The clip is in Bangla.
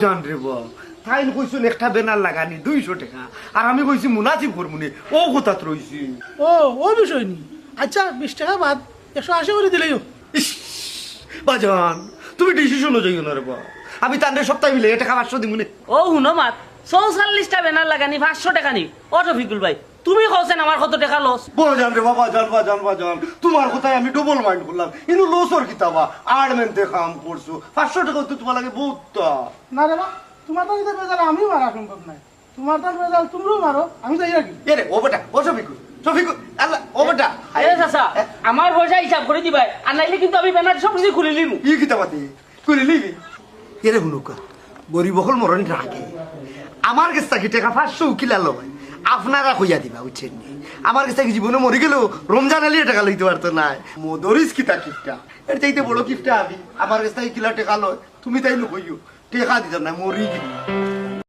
জান রে বা তাই কইছুন একটা ব্যানার লাগানি 200 টাকা আর আমি কইছি মুনাসিব করমুনি ও কথাত রইছি ও ও বিষয় নি আচ্ছা 20 টাকা বাদ 180 করে দিলেই ইস, বাজান তুমি ডিসিশন যাইও না রে বা আমি তান্ডে সপ্তাহে মিলে টাকা 500 দিমুনি ও হুনো মাত 44টা ব্যানার লাগানি 500 টাকা নি ও রফিকুল ভাই তুমি কওছেন আমার কত টাকা লস বাজান রে বাবা বাজান তোমার কথাই আমি ডবল মাইন্ড করলাম ইনু লসর কিতাবা আড়মেন্তে কাম করছো 500 টাকা তো তোমার লাগে বহুতটা না রে বা তোমার তো এটা বেজাল আমিও মারা সম্ভব নাই তোমার তো বেজাল তুমিও মারো আমি যাই রাখি এরে ও বেটা ও শফিকুল আল্লাহ ও বেটা এ চাচা আমার পয়সা হিসাব করে দিবাই আর নাইলে কিন্তু আমি ব্যানার সব কিছু খুলে লিমু ই কিতাবাতে কইলে লিবি এরে হুনুকা গরিব হল মরণ রাখে আমার কাছে কি টাকা 500 কিলালো ভাই আপনারা কইয়া দিবা বুঝছেন নি আমার কাছে কি জীবনে মরে গেল রমজান আলী টাকা লইতে পারতো না মদরিস কিতা কিফটা এর চাইতে বড় কিফটা আমি আমার কাছে কিলা টাকা লয় তুমি তাই কইও টাকা দিতাম না মরি গেলি